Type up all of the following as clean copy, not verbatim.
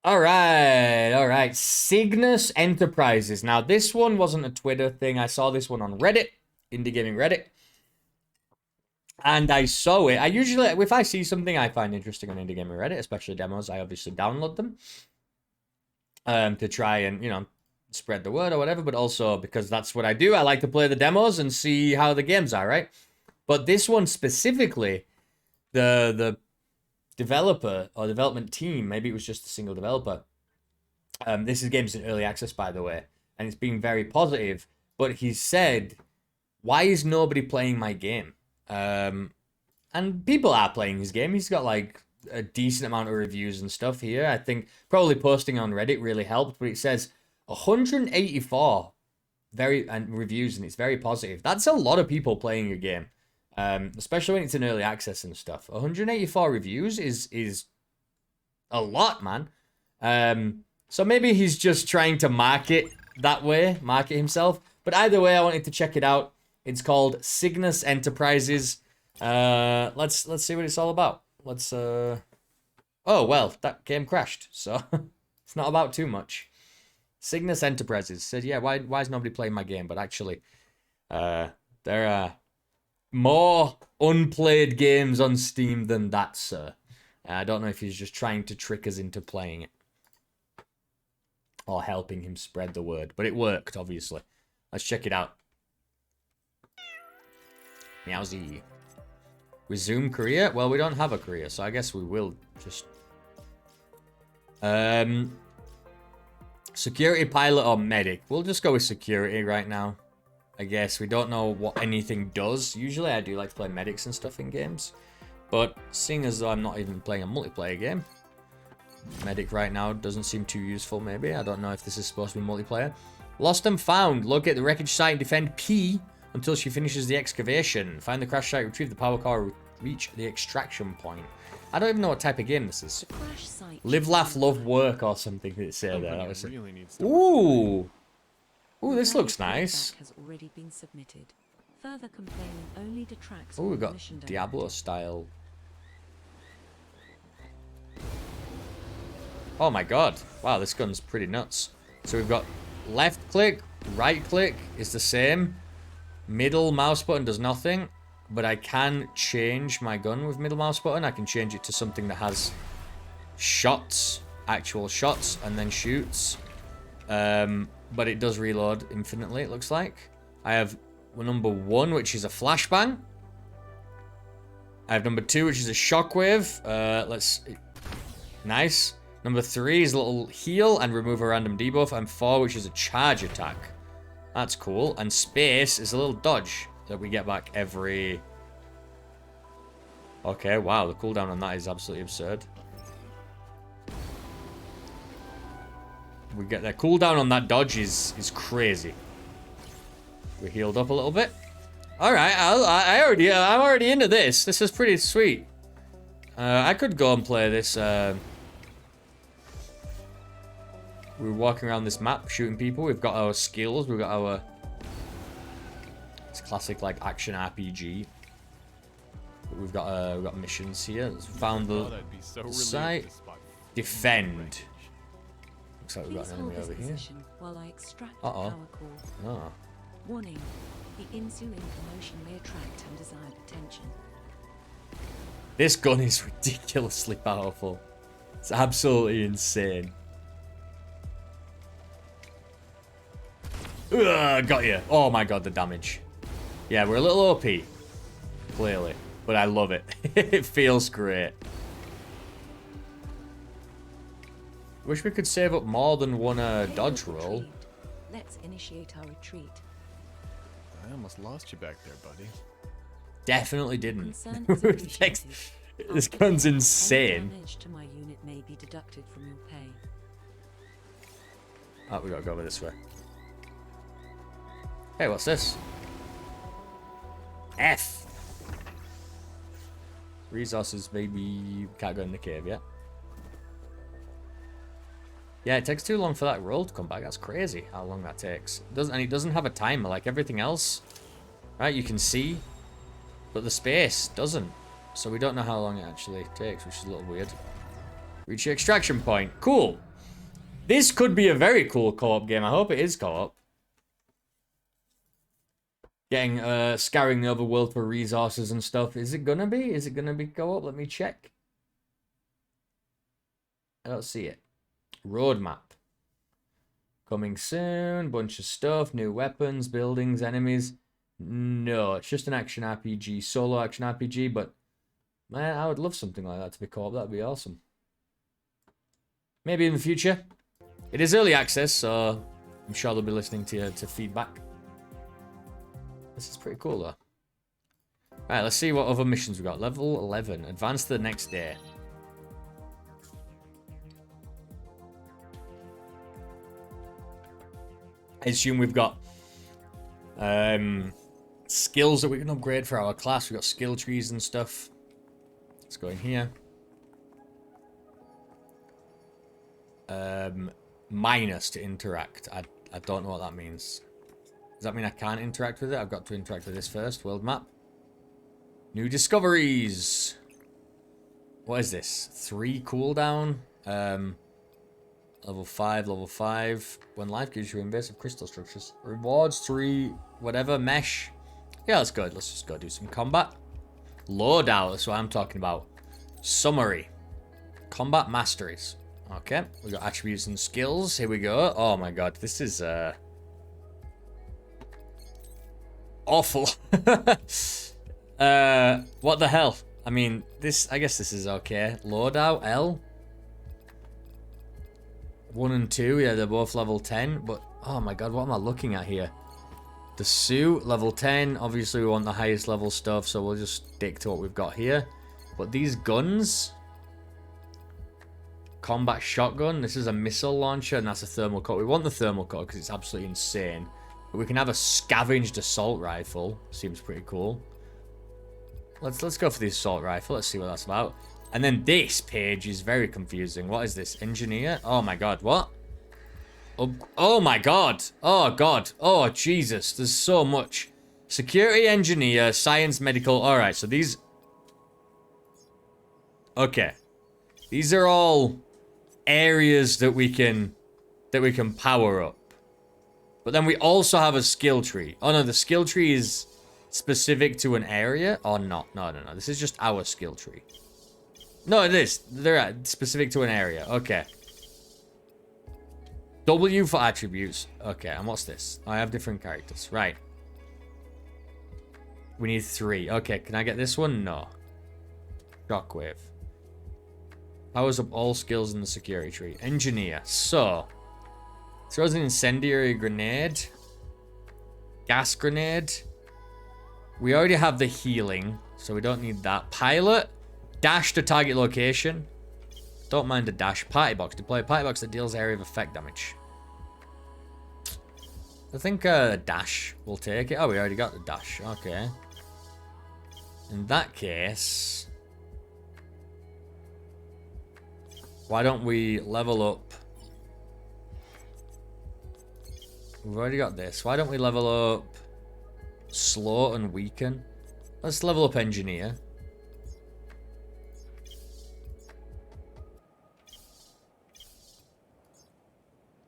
All right, all right. Cygnus Enterprises. Now, this one wasn't a Twitter thing. I saw this one on Reddit, Indie Gaming Reddit, and I saw it. I usually, if I see something I find interesting on Indie Gaming Reddit, especially demos, I obviously download them to try and spread the word or whatever. But also because that's what I do. I like to play the demos and see how the games are, right? But this one specifically, the developer or development team, maybe it was just a single developer. This is games in early access, by the way, and it's been very positive. But he said, "Why is nobody playing my game?" And people are playing his game. He's got like a decent amount of reviews and stuff here. I think probably posting on Reddit really helped. But it says 184 reviews, and it's very positive. That's a lot of people playing your game. Especially when it's in early access and stuff. 184 reviews is a lot, man. So maybe he's just trying to market that way, market himself. But either way, I wanted to check it out. It's called Cygnus Enterprises. Let's see what it's all about. Let's oh well, that game crashed, so it's not about too much. Cygnus Enterprises said, yeah, why is nobody playing my game? But actually, there are more unplayed games on Steam than that, sir. I don't know if he's just trying to trick us into playing it. Or helping him spread the word. But it worked, obviously. Let's check it out. Meowsy. Resume career? Well, we don't have a career, so I guess we will just... Security pilot or medic? We'll just go with security right now. I guess we don't know what anything does. Usually I do like to play medics and stuff in games. But seeing as though I'm not even playing a multiplayer game, medic right now doesn't seem too useful maybe. I don't know if this is supposed to be multiplayer. Lost and found. Locate the wreckage site and defend P until she finishes the excavation. Find the crash site, retrieve the power core, reach the extraction point. I don't even know what type of game this is. Live, laugh, love, work or something it said there. That was it. Ooh! Ooh, this looks nice. Has already been submitted. Further complaining only detracts. Oh, we've got Diablo style. Oh my god. Wow, this gun's pretty nuts. So we've got left click, right click is the same. Middle mouse button does nothing. But I can change my gun with middle mouse button. I can change it to something that has shots, actual shots, and then shoots. But it does reload infinitely, it looks like. I have number 1, which is a flashbang. I have number 2, which is a shockwave. Nice. Number 3 is a little heal and remove a random debuff. And 4, which is a charge attack. That's cool. And space is a little dodge that we get back every... Okay, wow, the cooldown on that is absolutely absurd. We get the cooldown on that dodge is crazy. We healed up a little bit. All right, I'm already into this. This is pretty sweet. I could go and play this. We're walking around this map, shooting people. We've got our skills. We've got our... It's classic like action RPG. We've got missions here. Found the site. Defend. Looks like we've got an enemy over here. Uh-oh. Oh. Warning. The ensuing commotion may attract undesired attention. This gun is ridiculously powerful. It's absolutely insane. Ugh, got you. Oh my god, the damage. Yeah, we're a little OP. Clearly. But I love it. It feels great. Wish we could save up more than one dodge roll. Let's initiate our retreat. I almost lost you back there, buddy. Definitely didn't. This gun's insane. Damage to my unit may be deducted from your pay. Oh, we gotta go over this way. Hey, what's this? F. Resources, maybe can't go in the cave yet. Yeah, it takes too long for that roll to come back. That's crazy how long that takes. It doesn't have a timer like everything else. Right, you can see, but the space doesn't. So we don't know how long it actually takes, which is a little weird. Reach your extraction point. Cool. This could be a very cool co-op game. I hope it is co-op. Getting, scouring the overworld for resources and stuff. Is it gonna be? Is it gonna be co-op? Let me check. I don't see it. Roadmap. Coming soon. Bunch of stuff. New weapons, buildings, enemies. No, it's just an action RPG. Solo action RPG, but... Man, I would love something like that to be co-op. That'd be awesome. Maybe in the future. It is early access, so... I'm sure they'll be listening to feedback. This is pretty cool, though. Alright, let's see what other missions we got. Level 11. Advance to the next day. I assume we've got skills that we can upgrade for our class. We've got skill trees and stuff. Let's go in here. Minus to interact. I don't know what that means. Does that mean I can't interact with it? I've got to interact with this first. World map. New discoveries. What is this? 3 cooldown. Level 5, level 5. When life gives you invasive crystal structures. Rewards 3, whatever, mesh. Yeah, that's good. Let's just go do some combat. Loadout, that's what I'm talking about. Summary. Combat masteries. Okay, we got attributes and skills. Here we go. Oh my god, this is awful. What the hell? I mean, I guess this is okay. Loadout, L. 1 and 2, yeah, they're both level 10, but oh my god, what am I looking at here? The suit, level 10. Obviously, we want the highest level stuff, so we'll just stick to what we've got here. But these guns... Combat shotgun, this is a missile launcher, and that's a thermal coat. We want the thermal coat because it's absolutely insane. But we can have a scavenged assault rifle. Seems pretty cool. Let's go for the assault rifle. Let's see what that's about. And then this page is very confusing. What is this? Engineer? Oh my god, what? Oh my god. Oh god. Oh Jesus. There's so much. Security engineer, science, medical. Alright, so these... Okay. These are all areas that we can power up. But then we also have a skill tree. Oh no, the skill tree is specific to an area or not? No. This is just our skill tree. No, it is. They're specific to an area. Okay. W for attributes. Okay, and what's this? I have different characters. Right. We need 3. Okay, can I get this one? No. Shockwave. Powers up all skills in the security tree. Engineer. So. Throws an incendiary grenade. Gas grenade. We already have the healing, so we don't need that. Pilot. Dash to target location. Don't mind a dash. Party box. Deploy a party box that deals area of effect damage. I think dash will take it. Oh, we already got the dash. Okay. In that case... Why don't we level up... We've already got this. Why don't we level up... Slow and weaken? Let's level up engineer.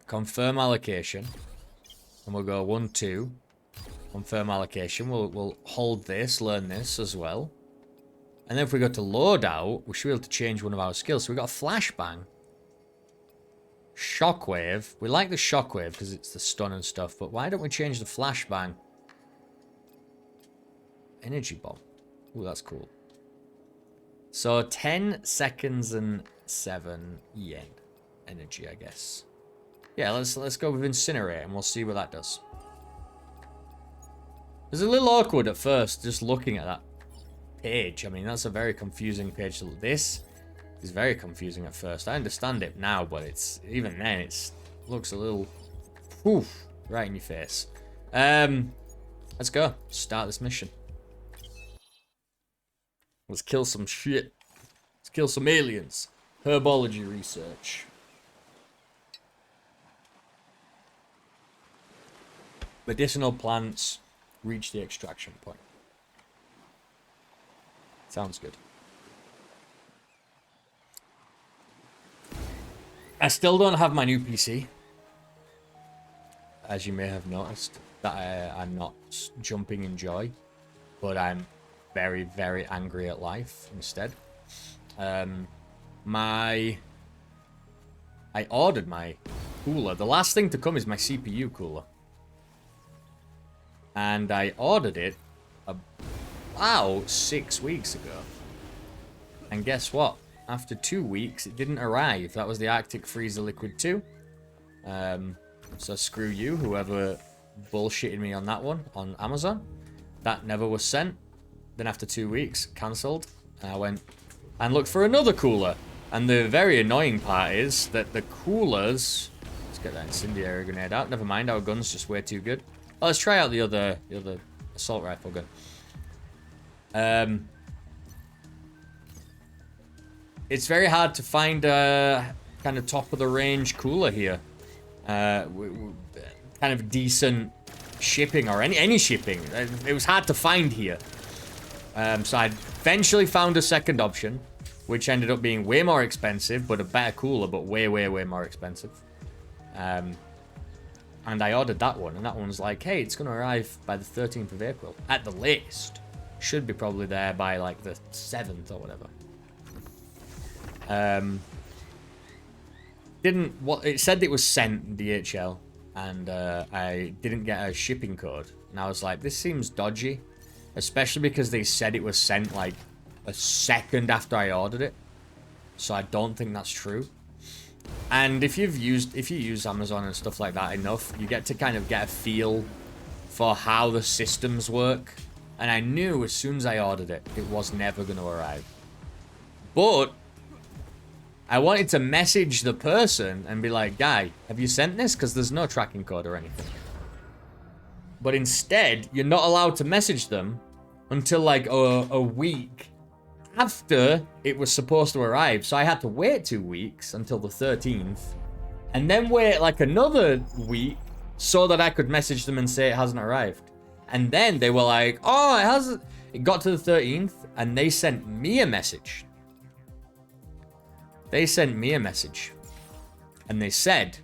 Confirm allocation. And we'll go 1, 2. Confirm allocation. We'll hold this, learn this as well. And then if we go to loadout, we should be able to change one of our skills. So we got a flashbang. Shockwave. We like the shockwave because it's the stun and stuff. But why don't we change the flashbang? Energy bomb. Ooh, that's cool. So 10 seconds and 7 yen. Energy, I guess. Yeah, let's go with incinerate and we'll see what that does. It was a little awkward at first, just looking at that page. I mean, that's a very confusing page to look. This is very confusing at first. I understand it now, but it's even then it looks a little poof right in your face. Let's go. Start this mission. Let's kill some shit. Let's kill some aliens. Herbology research. Medicinal plants reach the extraction point. Sounds good. I still don't have my new PC. As you may have noticed, that I'm not jumping in joy, but I'm very, very angry at life instead. I ordered my cooler. The last thing to come is my CPU cooler. And I ordered it about 6 weeks ago. And guess what? After 2 weeks, it didn't arrive. That was the Arctic Freezer Liquid 2. So screw you, whoever bullshitted me on that one on Amazon. That never was sent. Then after 2 weeks, cancelled. And I went and looked for another cooler. And the very annoying part is that the coolers... Let's get that incendiary grenade out. Never mind, our gun's just way too good. Oh, let's try out the other assault rifle gun. It's very hard to find a kind of top of the range cooler here. Kind of decent shipping or any shipping. It was hard to find here. So I eventually found a second option, which ended up being way more expensive, but a better cooler, but way, way, way more expensive. And I ordered that one, and that one's like, hey, it's going to arrive by the 13th of April, at the latest. Should be probably there by, like, the 7th or whatever. It said it was sent DHL, and I didn't get a shipping code. And I was like, this seems dodgy, especially because they said it was sent, like, a second after I ordered it. So I don't think that's true. And if you use Amazon and stuff like that enough, you get to kind of get a feel for how the systems work. And I knew as soon as I ordered it, it was never going to arrive. But I wanted to message the person and be like, guy, have you sent this? Because there's no tracking code or anything. But instead, you're not allowed to message them until like a week after it was supposed to arrive. So I had to wait 2 weeks until the 13th and then wait like another week so that I could message them and say it hasn't arrived. And then they were like, oh, it hasn't. It got to the 13th and they sent me a message. They sent me a message and they said,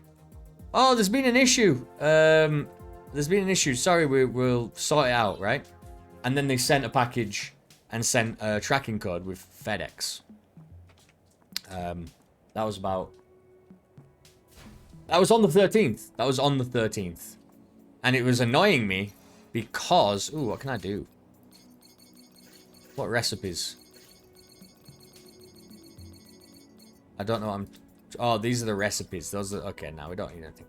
oh, there's been an issue. There's been an issue. Sorry, we'll sort it out, right? And then they sent a package and sent a tracking code with FedEx. That was on the 13th. That was on the 13th. And it was annoying me because... Ooh, what can I do? What recipes? I don't know what I'm... Oh, these are the recipes. Those are... Okay, now we don't need anything.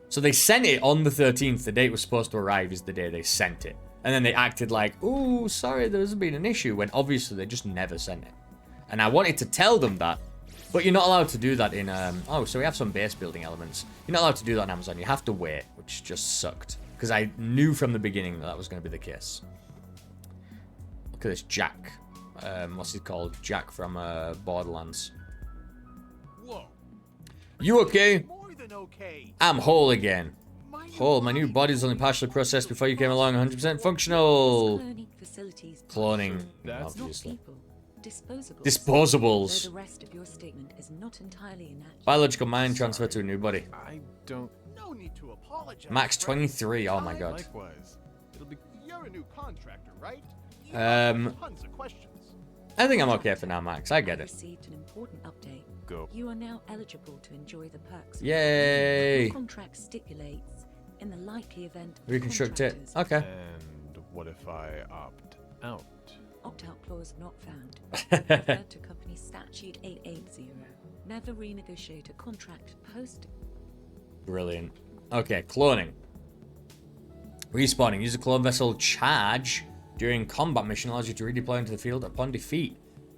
So they sent it on the 13th. The date it was supposed to arrive is the day they sent it. And then they acted like, ooh, sorry, there's been an issue, when obviously they just never sent it. And I wanted to tell them that, but you're not allowed to do that in, oh, so we have some base building elements. You're not allowed to do that on Amazon. You have to wait, which just sucked. Because I knew from the beginning that that was going to be the case. Look at this Jack. What's he called? Jack from Borderlands. Whoa. You okay? More than okay. I'm whole again. Whole, my new body's only partially processed before you came along, 100% functional. Cloning facilities. Cloning, That's Not obviously. people. Disposables. Disposables. Though the rest of your statement is not entirely inaccurate. Biological mind transfer to a new body. I don't... No need to apologize. Max 23, oh my god. Likewise. It'll be... You're a new contractor, right? Tons of questions. I think I'm okay for now, Max. I get it. Received an important update. Go. You are now eligible to enjoy the perks. Yay! The contract stipulates, in the likely event of Reconstruct it. contractors, Okay. And what if I opt out? opt-out clause not found. Refer to company statute 880. Never renegotiate a contract post. Brilliant. Okay, cloning. Respawning. Use a clone vessel charge during combat mission allows you to redeploy into the field upon defeat.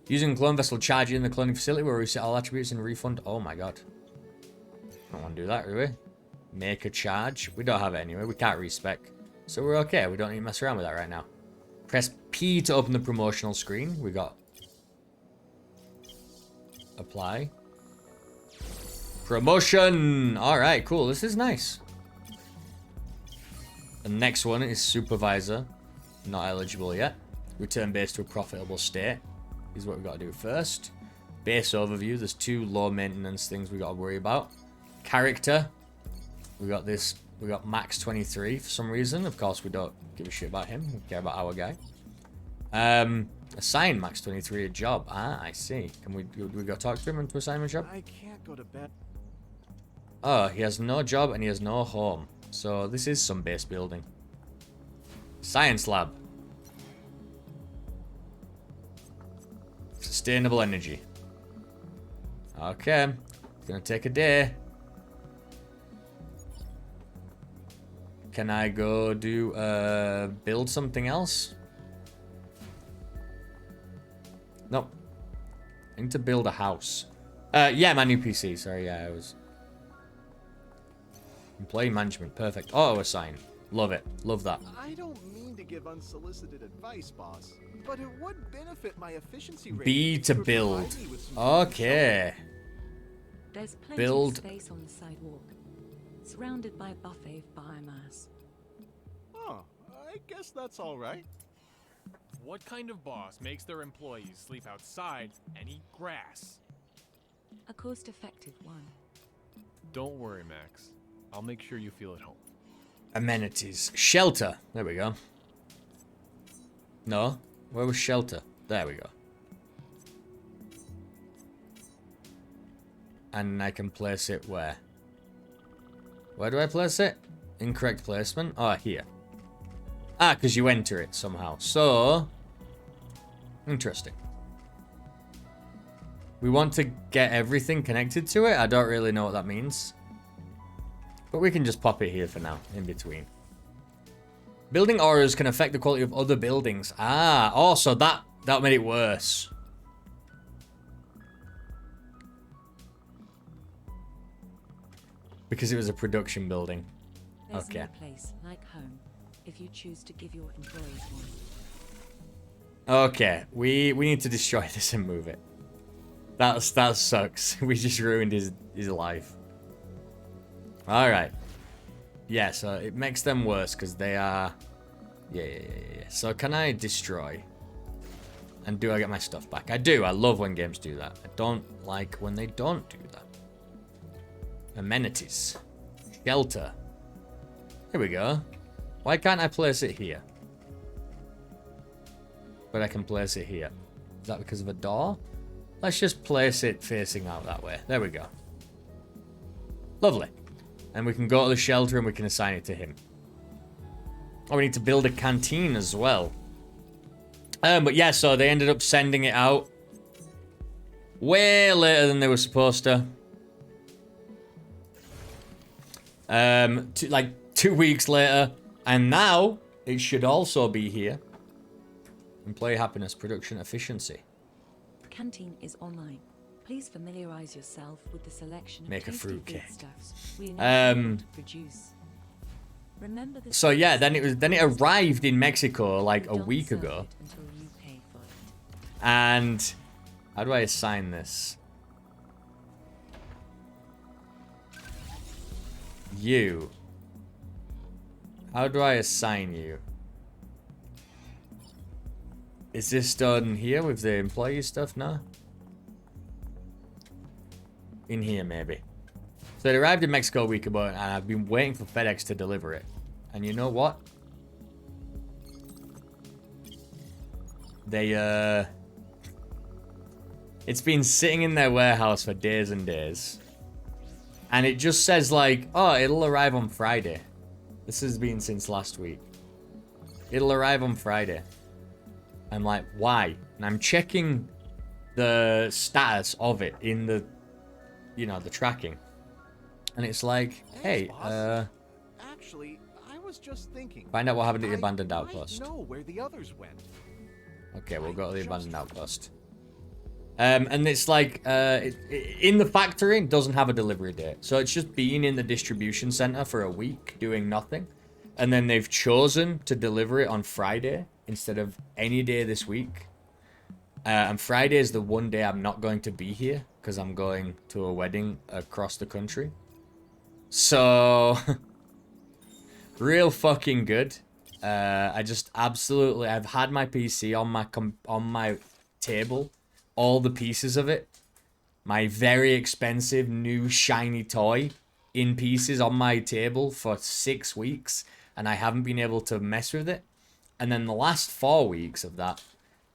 Using clone vessel charge in the cloning facility will reset all attributes and refund. Oh my god. I don't want to do that, do we? Make a charge. We don't have it anyway. We can't respec. So we're okay. We don't need to mess around with that right now. Press P to open the promotional screen. We got apply. Promotion. All right, cool. This is nice. The next one is supervisor. Not eligible yet. Return base to a profitable state is what we've got to do first. base overview. There's 2 low maintenance things we got to worry about. Character. We got this. We got Max 23 for some reason. Of course, we don't give a shit about him. We care about our guy. Assign Max 23 a job. Ah, I see. Can we go talk to him and to assign him a job? I can't go to bed. Oh, he has no job and he has no home. So this is some base building. Science lab. Sustainable energy. Okay. It's gonna take a day. Can I go do build something else? Nope. I need to build a house. Yeah, my new PC. Sorry, yeah, I was. Employee management, perfect. Auto assign. Love it. Love that. I don't mean to give unsolicited advice, boss, but it would benefit my efficiency rate. B to build. Okay. There's plenty Build. of space on the sidewalk, surrounded by a buffet of biomass. Oh, I guess that's all right. What kind of boss makes their employees sleep outside and eat grass? A cost-effective one. Don't worry, Max. I'll make sure you feel at home. Amenities. Shelter. There we go. No? Where was shelter? There we go. And I can place it where? Where do I place it? Incorrect placement? Oh, here. Ah, because you enter it somehow. So, interesting. We want to get everything connected to it. I don't really know what that means. But we can just pop it here for now, in between. Building auras can affect the quality of other buildings. Ah, oh, so that made it worse. Because it was a production building. There's Okay. no place like home if you choose to give your employees one. Okay, we need to destroy this and move it. That sucks. We just ruined his life. Alright. Yeah, so it makes them worse because they are... Yeah. So can I destroy? And do I get my stuff back? I do. I love when games do that. I don't like when they don't do that. Amenities. Shelter. Here we go. Why can't I place it here? But I can place it here. Is that because of a door? Let's just place it facing out that way. There we go. Lovely. And we can go to the shelter and we can assign it to him. Oh, we need to build a canteen as well. But yeah, so they ended up sending it out way later than they were supposed to. Like 2 weeks later. And now it should also be here. Employee happiness, production efficiency. Canteen is online. Please familiarize yourself with the selection of Make a tasty fruitcake. foodstuffs we enable you Um, to produce. Remember the So yeah, then it arrived in Mexico like a Don't week serve ago. it until you pay for it. And how do I assign this? You. How do I assign you? Is this done here with the employee stuff now? In here, maybe. So it arrived in Mexico a week ago, and I've been waiting for FedEx to deliver it. And you know what? They, it's been sitting in their warehouse for days and days. And it just says, like, oh, it'll arrive on Friday. This has been since last week. It'll arrive on Friday. I'm like, why? And I'm checking the status of it in the, you know, the tracking. And it's like, hey, boss. Actually, I was just thinking. find out what happened at the I abandoned might outpost. know where the others went. Okay, we'll go to the abandoned outpost. And it's like, in the factory, it doesn't have a delivery date. So it's just been in the distribution center for a week doing nothing. And then they've chosen to deliver it on Friday instead of any day this week. And Friday is the one day I'm not going to be here because I'm going to a wedding across the country. So, real fucking good. I just absolutely, I've had my PC on my table, all the pieces of it, my very expensive new shiny toy in pieces on my table for 6 weeks, and I haven't been able to mess with it. And then the last 4 weeks of that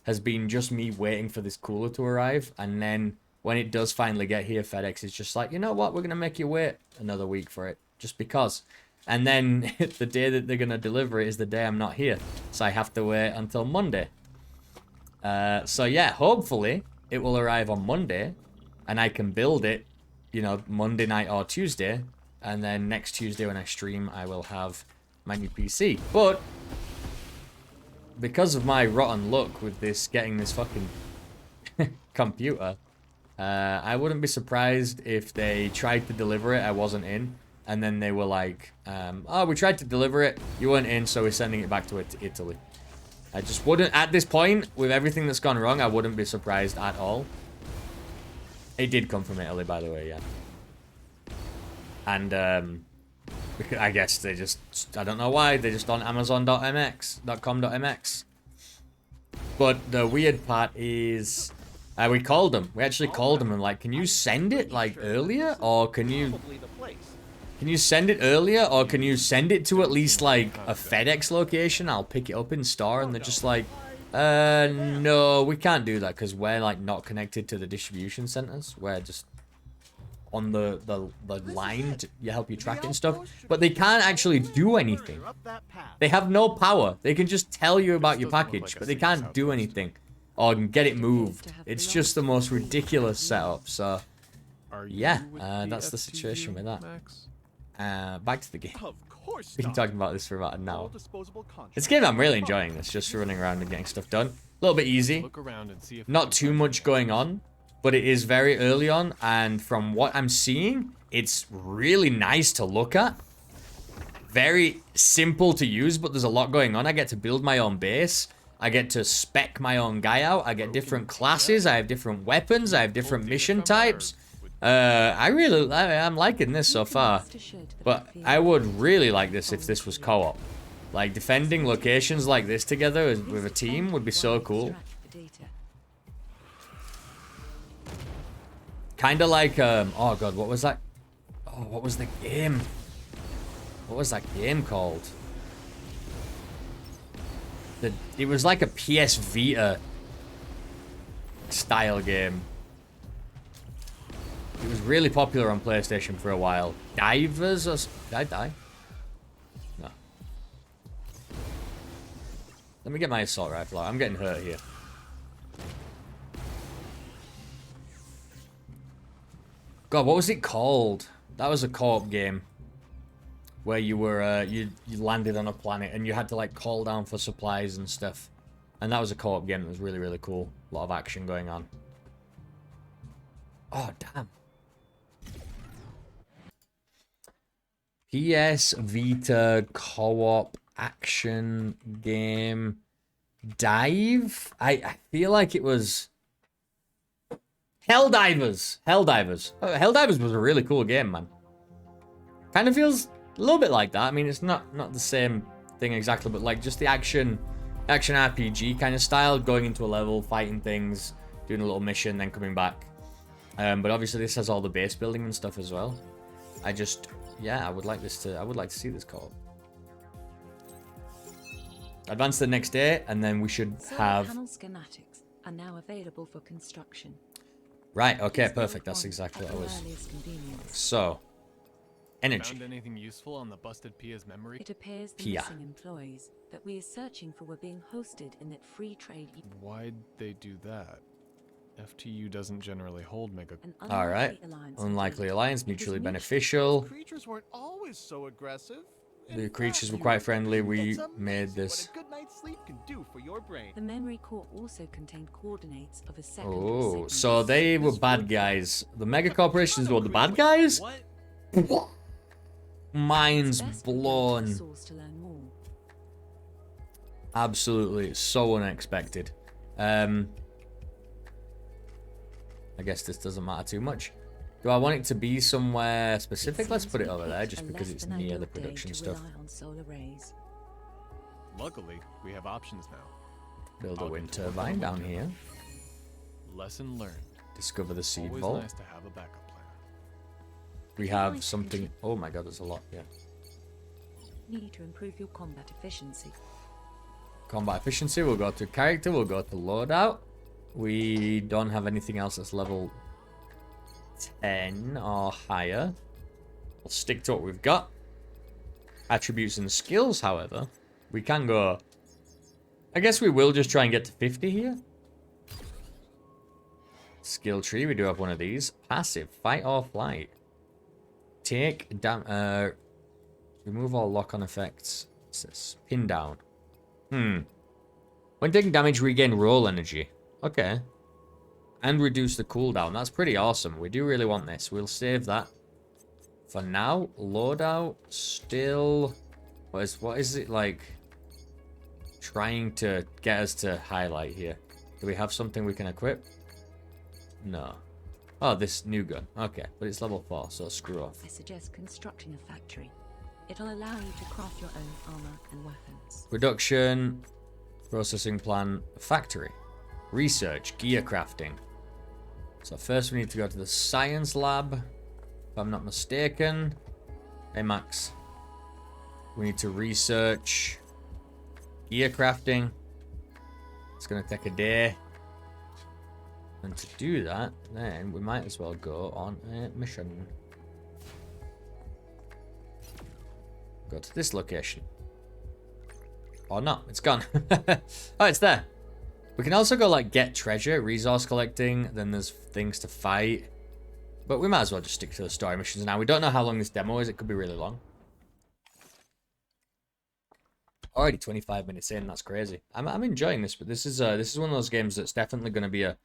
has been just me waiting for this cooler to arrive. And then when it does finally get here, FedEx is just like, you know what, we're going to make you wait another week for it, just because. And then the day that they're going to deliver it is the day I'm not here. So I have to wait until Monday. So yeah, hopefully it will arrive on Monday and I can build it, you know, Monday night or Tuesday. And then next Tuesday when I stream, I will have my new PC. But because of my rotten luck with this, getting this fucking computer, I wouldn't be surprised if they tried to deliver it, I wasn't in, and then they were like, oh, we tried to deliver it, you weren't in, so we're sending it back to Italy. I just wouldn't, at this point, with everything that's gone wrong, I wouldn't be surprised at all. It did come from Italy, by the way, yeah. And, I guess they just, I don't know why, they're just on Amazon.com.mx. But the weird part is, we called them. We actually called them and like, can you send it like earlier? Or can you send it earlier? Or can you send it to at least like a FedEx location? I'll pick it up in store. And they're just like, no, we can't do that because we're like not connected to the distribution centers. We're just on the line to help you track it and stuff, but they can't actually do anything. They have no power. They can just tell you about your package, but they can't do anything or get it moved. It's just the most ridiculous setup. So yeah, that's the situation with that. Back to the game. We've been talking about this for about an hour. It's a game I'm really enjoying. This, just running around and getting stuff done. A little bit easy, not too much going on. But it is very early on, and from what I'm seeing, it's really nice to look at. Very simple to use, but there's a lot going on. I get to build my own base. I get to spec my own guy out. I get different classes. I have different weapons. I have different mission types. I'm liking this so far. But I would really like this if this was co-op. Like, defending locations like this together with a team would be so cool. Kind of like, oh god, what was that? Oh, what was the game? What was that game called? It was like a PS Vita style game. It was really popular on PlayStation for a while. Divers or... Did I die? No. Let me get my assault rifle out. I'm getting hurt here. God, what was it called? That was a co-op game where you were you landed on a planet and you had to like call down for supplies and stuff. And that was a co-op game that was really, really cool. A lot of action going on. Oh, damn. PS Vita co-op action game dive? I feel like it was Helldivers. Helldivers. Helldivers was a really cool game, man. Kind of feels a little bit like that. I mean, it's not the same thing exactly, but like just the action RPG kind of style, going into a level, fighting things, doing a little mission, then coming back. But obviously this has all the base building and stuff as well. I would like to see this co-op. Advance the next day, and then we should have... Panel schematics are now available for construction. Right, okay, perfect. That's exactly what I was... So, energy. Found anything useful on the busted Pia's memory? It appears the Pia. missing employees that we are searching for were being hosted in that free trade... Why'd they do that? FTU doesn't generally hold mega... Alright. Unlikely alliance, mutually beneficial. Creatures weren't always so aggressive. The creatures were quite friendly. We made this. What a good night's sleep can do for your brain. The memory core also contained coordinates of a second... Oh, so they were bad guys. The mega corporations were the bad guys? What? Mind's blown. Absolutely, so unexpected. I guess this doesn't matter too much. Do I want it to be somewhere specific? Let's put it over there, just because it's near the production stuff. Luckily, we have options now. Build a wind turbine down here. Lesson learned. Discover the seed Always vault. nice to have a backup plan. We have something. Oh my god, there's a lot. Yeah. Need to improve your combat efficiency. Combat efficiency. We'll go to character. We'll go to loadout. We don't have anything else that's level 10 or higher. We'll stick to what we've got. Attributes and skills, however, we can go. I guess we will just try and get to 50 here. Skill tree, we do have one of these. Passive, fight or flight. Take, remove all lock-on effects. What's this? Pin down. When taking damage, regain roll energy. Okay. And reduce the cooldown. That's pretty awesome. We do really want this. We'll save that. For now, loadout, still... What is it like? Trying to get us to highlight here. Do we have something we can equip? No. Oh, this new gun. Okay, but it's level 4, so screw off. I suggest constructing a factory. It'll allow you to craft your own armor and weapons. Production, processing plan, factory. Research, gear crafting. So first we need to go to the science lab, if I'm not mistaken. Hey Max. We need to research gear crafting. It's going to take a day. And to do that, then we might as well go on a mission. Go to this location. Or not, it's gone. Oh, it's there. We can also go like get treasure, resource collecting, then there's things to fight. But we might as well just stick to the story missions now. We don't know how long this demo is, it could be really long. Already 25 minutes in, that's crazy. I'm enjoying this, but this is one of those games that's definitely going to be a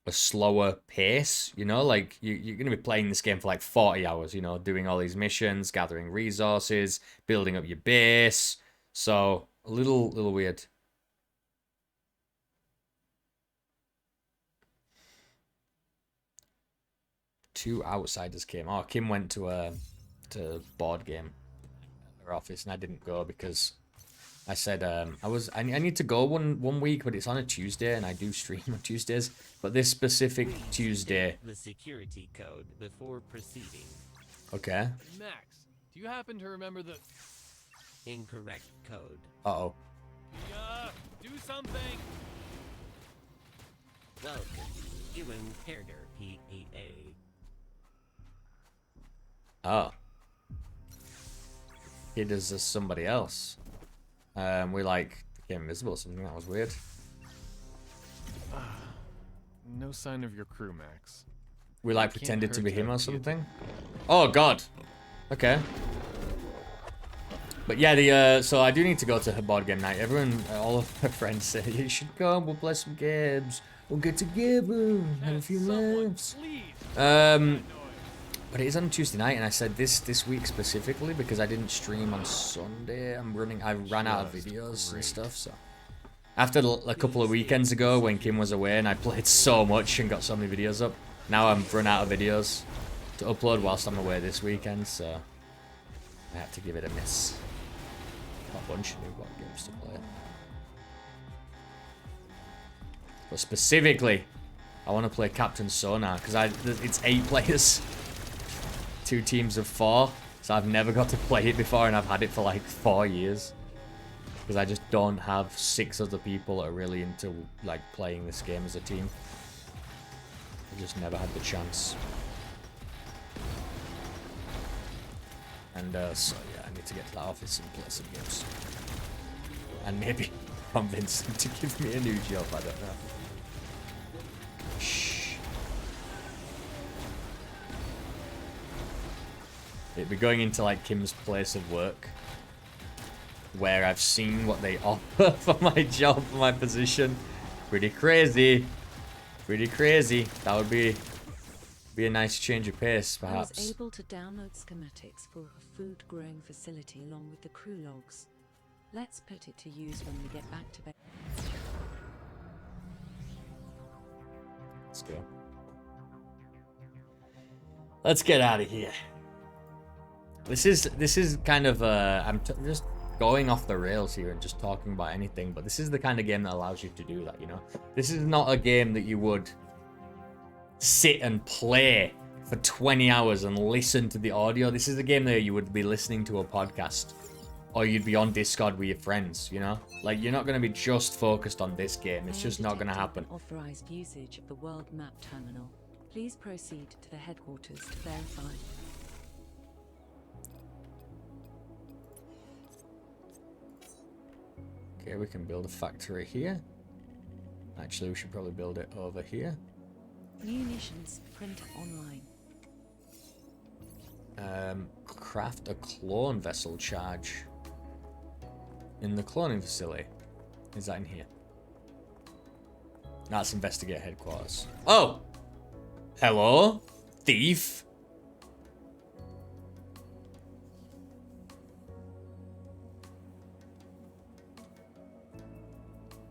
slower pace, you know, like you're going to be playing this game for like 40 hours, you know, doing all these missions, gathering resources, building up your base. So a little weird. Two outsiders came. Oh, Kim went to board game at her office, and I didn't go because I said I need to go one week, but it's on a Tuesday, and I do stream on Tuesdays. But this specific Tuesday, the security code before proceeding. Okay. Max, do you happen to remember the Incorrect code. Uh-oh. do something? Welcome, Ewan Herder, PEA. Oh. He does this somebody else. We like became invisible or something. That was weird. No sign of your crew, Max. We like Can't pretended to hurt be to him or see it. something. Oh god. Okay. But yeah, so I do need to go to her board game night. Everyone, all of her friends say you should go. We'll play some games. We'll get together, have a few Someone, laughs. please. But it is on Tuesday night, and I said this week specifically because I didn't stream on Sunday. I ran out of videos and stuff. So after a couple of weekends ago when Kim was away and I played so much and got so many videos up, now I'm run out of videos to upload whilst I'm away this weekend. So I had to give it a miss. Got a bunch of new board games to play. But specifically, I want to play Captain Sonar because it's 8 players. 2 teams of 4, so I've never got to play it before, and I've had it for like 4 years because I just don't have 6 other people that are really into like playing this game as a team. I just never had the chance. And so yeah, I need to get to that office and play some games, and maybe convince them to give me a new job. I don't know. Shh. It'd be going into like Kim's place of work where I've seen what they offer for my job, for my position. Pretty crazy. Pretty crazy. That would be a nice change of pace, I was perhaps. able to download schematics for a food growing facility along with the crew logs. Let's put it to use when we get back to bed. Let's go. Let's get out of here. This is kind of I'm just going off the rails here and just talking about anything, but this is the kind of game that allows you to do that, you know. This is not a game that you would sit and play for 20 hours and listen to the audio. This is a game that you would be listening to a podcast, or you'd be on Discord with your friends, you know? Like, you're not going to be just focused on this game. It's just not going to happen. Authorized usage of the world map terminal. Please proceed to the headquarters to verify. Okay, we can build a factory here. Actually, we should probably build it over here. Munitions printer online. Craft a clone vessel charge in the cloning facility. Is that in here? Let's investigate headquarters. Oh! Hello? Thief?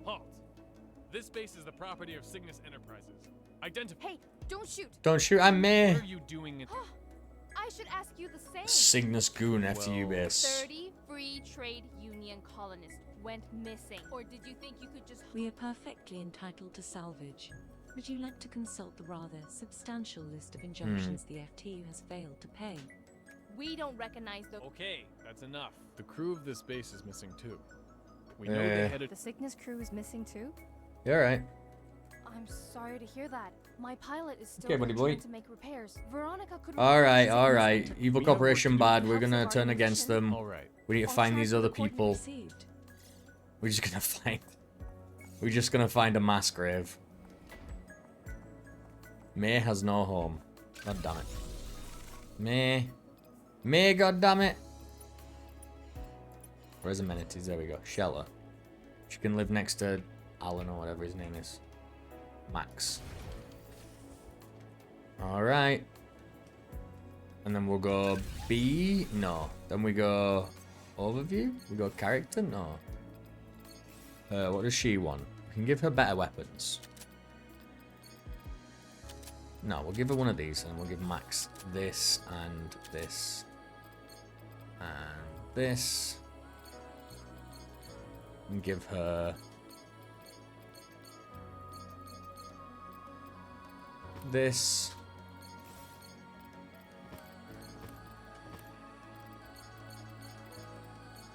Halt! This base is the property of Cygnus Enterprises. Identify. Hey, don't shoot. Don't shoot at me! What are you doing at I should ask you the same. Cygnus Goon FTU base. 30 free trade union colonists went missing. Or did you think you could just... We are perfectly entitled to salvage. Would you like to consult the rather substantial list of injunctions the FTU has failed to pay? We don't recognize the... Okay, that's enough. The crew of this base is missing too. We know they headed... The Cygnus crew is missing too? You're right. I'm sorry to hear that. My pilot is still Okay, buddy boy. trying to make repairs. Veronica could... Alright, report alright. Cygnus Evil We have work Corporation to do. bad. We're Perhaps gonna our turn against them. Alright. We need to I'll find try these to other report you people. Received. We're just gonna find... We're just gonna find a mass grave. May has no home. God damn it. May, god damn it. Where's amenities? There we go. Shelter. She can live next to Alan or whatever his name is. Max. Alright. And then we'll go B. No. Then we go overview. We go character. No. What does she want? We can give her better weapons. No, we'll give her one of these, and we'll give Max this and this and this. And give her this.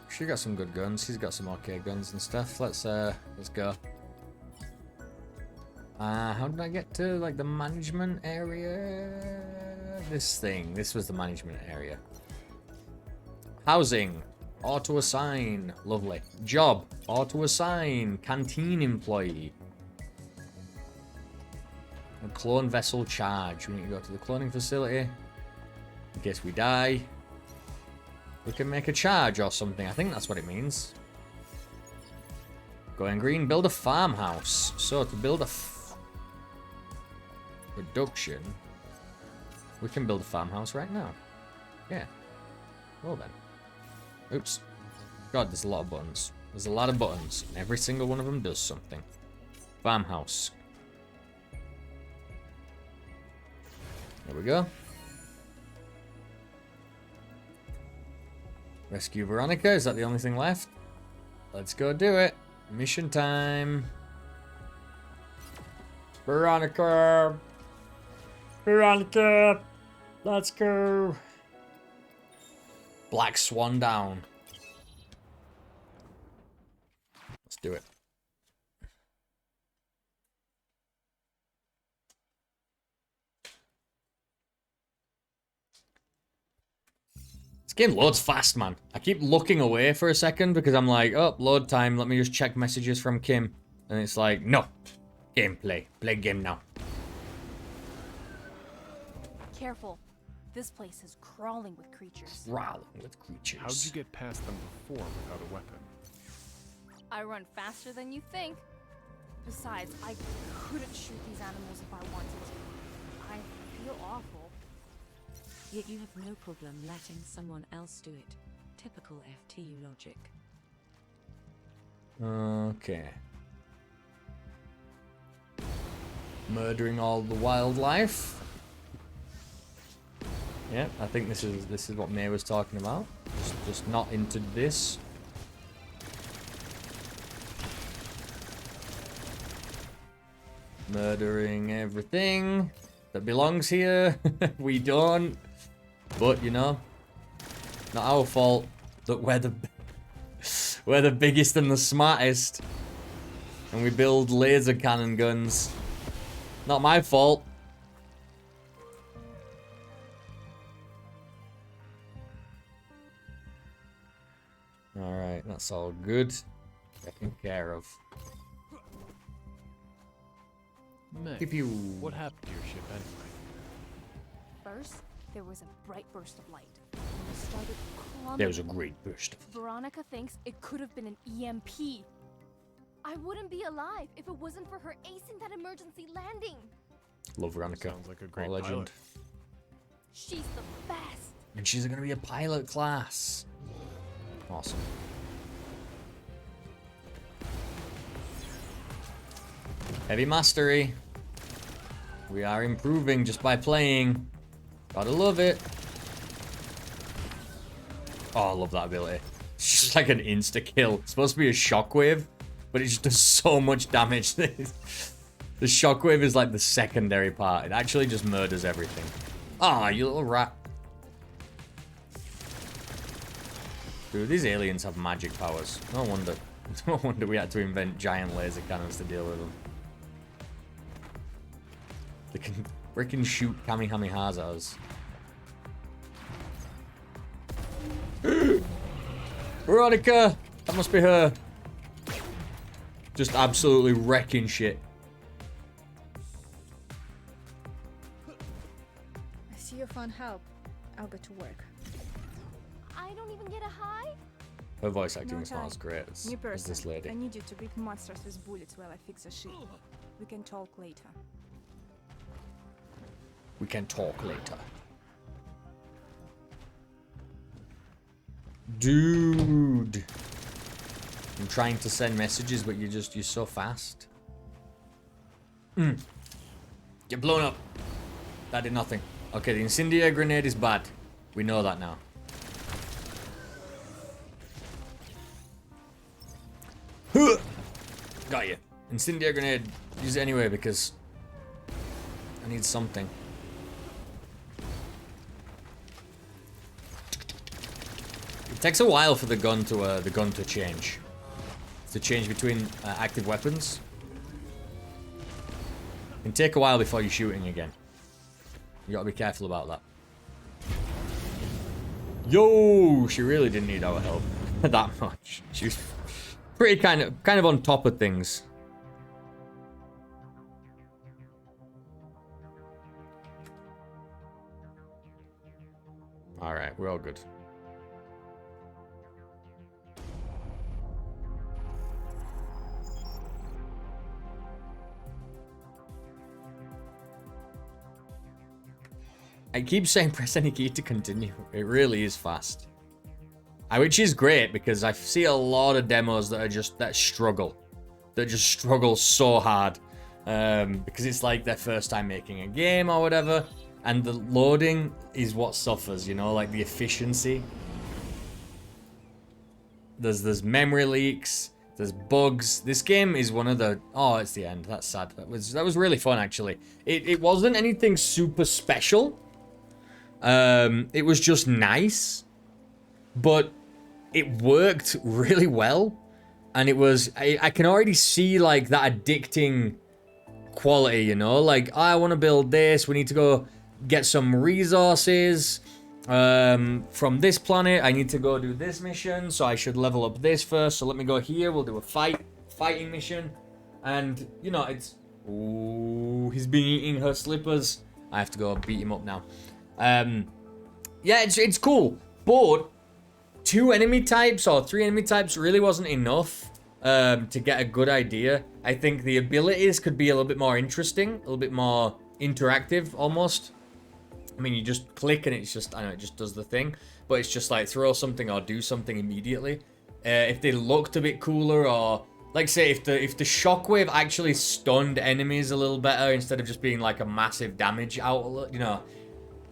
She got some good guns. He's got some okay guns and stuff. Let's go. How did I get to like the management area? This thing. This was the management area. Housing. Auto assign. Lovely. Job. Auto assign. Canteen employee. A clone vessel charge. We need to go to the cloning facility. In case we die. We can make a charge or something. I think that's what it means. Going green. Build a farmhouse. So to build a production, we can build a farmhouse right now. Yeah. Well then. Oops. God, there's a lot of buttons. There's a lot of buttons. And every single one of them does something. Farmhouse. There we go. Rescue Veronica. Is that the only thing left? Let's go do it. Mission time. Veronica. Veronica. Let's go. Black Swan down. Let's do it. This game loads fast, man. I keep looking away for a second because I'm like, oh, load time. Let me just check messages from Kim. And it's like, no. Gameplay. Play game now. Careful. This place is crawling with creatures. Crawling with creatures. How'd you get past them before without a weapon? I run faster than you think. Besides, I couldn't shoot these animals if I wanted to. I feel awful. Yet you have no problem letting someone else do it. Typical FTU logic. Okay. Murdering all the wildlife. Yeah, I think this is what May was talking about. Just not into this. Murdering everything. that belongs here. We don't. But, you know, not our fault that we're the biggest and the smartest. And we build laser cannon guns. Not my fault. Alright, that's all good. Taken care of. Meg, If you... what happened to your ship anyway? First, there was a bright burst of light. And it started plummeting. There was a great burst. Veronica thinks it could have been an EMP. I wouldn't be alive if it wasn't for her acing that emergency landing. Love Veronica. Sounds like a great What a legend. pilot. She's the best. And she's gonna be a pilot class. Awesome. Heavy mastery. We are improving just by playing. Gotta love it. Oh, I love that ability. It's just like an insta-kill. It's supposed to be a shockwave, but it just does so much damage. The shockwave is like the secondary part. It actually just murders everything. Ah, you little rat. Dude, these aliens have magic powers. No wonder. No wonder we had to invent giant laser cannons to deal with them. They can freaking shoot Kamehamehas at us. Veronica! That must be her. Just absolutely wrecking shit. I see you found help. I'll get to work. I don't even get a hi. Her voice acting No is not time. as great as New this person. lady. I need you to beat monsters with bullets while I fix the ship. We can talk later. We can talk later. Dude. I'm trying to send messages, but you're so fast. Get blown up. That did nothing. Okay, the incendiary grenade is bad. We know that now. Got you. Incendiary grenade. Use it anyway because I need something. It takes a while for the gun to change. To change between active weapons. It can take a while before you're shooting again. You gotta be careful about that. Yo, she really didn't need our help that much. She was pretty kind of on top of things. All right, we're all good. I keep saying press any key to continue. It really is fast. Which is great because I see a lot of demos that are that struggle. That just struggle so hard. Because it's like their first time making a game or whatever. And the loading is what suffers, you know, like the efficiency. There's memory leaks. There's bugs. This game is one of the... Oh, it's the end. That's sad. That was really fun, actually. It wasn't anything super special. It was just nice. But it worked really well. And it was... I can already see, like, that addicting quality, you know? Like, I want to build this. We need to go get some resources from this planet. I need to go do this mission, so I should level up this first. So let me go here. We'll do a fighting mission. And, you know, it's... Ooh, he's been eating her slippers. I have to go beat him up now. Yeah, it's cool. But 2 enemy types or 3 enemy types really wasn't enough to get a good idea. I think the abilities could be a little bit more interesting, a little bit more interactive almost. I mean, you just click and it's just, I know, it just does the thing. But it's just like throw something or do something immediately. If they looked a bit cooler, or like say if the shockwave actually stunned enemies a little better instead of just being like a massive damage outlet, you know,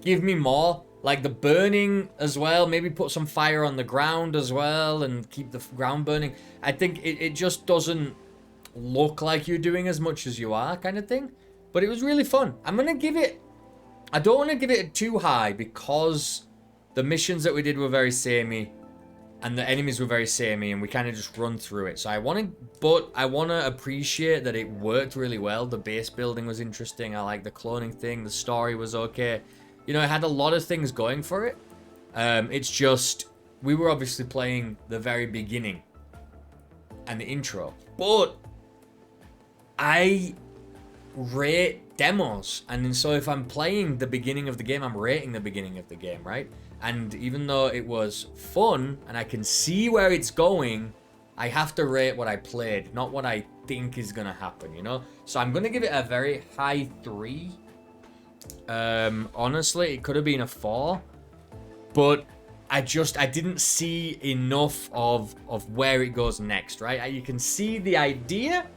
give me more. Like the burning as well. Maybe put some fire on the ground as well and keep the ground burning. I think it just doesn't look like you're doing as much as you are, kind of thing. But it was really fun. I'm gonna give it I don't want to give it too high because the missions that we did were very samey and the enemies were very samey and we kind of just run through it. So I want to appreciate that it worked really well. The base building was interesting. I like the cloning thing. The story was okay. You know, it had a lot of things going for it. It's just, we were obviously playing the very beginning and the intro. But I rate demos, and then so if I'm playing the beginning of the game, I'm rating the beginning of the game, right? And even though it was fun and I can see where it's going, I have to rate what I played, not what I think is gonna happen, you know? So I'm gonna give it a very high 3. Honestly, it could have been a 4, but I didn't see enough of where it goes next, right? You can see the idea,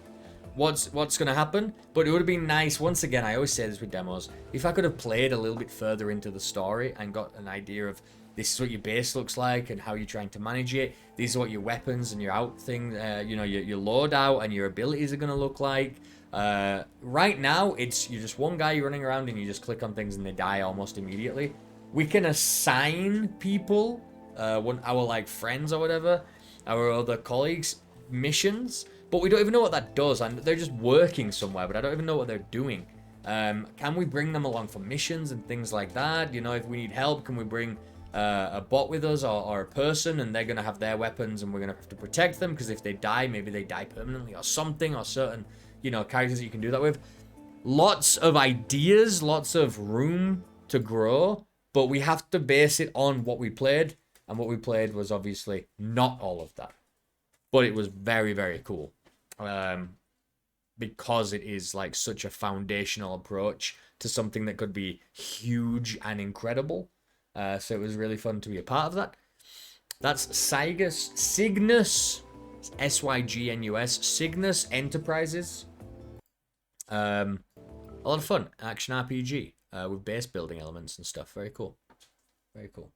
what's gonna happen, but it would have been nice. Once again, I always say this with demos, if I could have played a little bit further into the story and got an idea of this is what your base looks like and how you're trying to manage it, these are what your weapons and your out thing, you know, your loadout and your abilities are gonna look like. Right now you're just one guy running around and you just click on things and they die almost immediately. We can assign people, our like friends or whatever, our other colleagues, missions, but we don't even know what that does. And they're just working somewhere, but I don't even know what they're doing. Can we bring them along for missions and things like that? You know, if we need help, can we bring a bot with us or a person, and they're gonna have their weapons and we're gonna have to protect them, because if they die, maybe they die permanently or something, or certain, you know, characters that you can do that with. Lots of ideas, lots of room to grow, but we have to base it on what we played, and what we played was obviously not all of that, but it was very, very cool. Because it is like such a foundational approach to something that could be huge and incredible. So it was really fun to be a part of that. That's Cygnus, S-Y-G-N-U-S, Cygnus Enterprises. A lot of fun, action RPG with base building elements and stuff. Very cool. Very cool.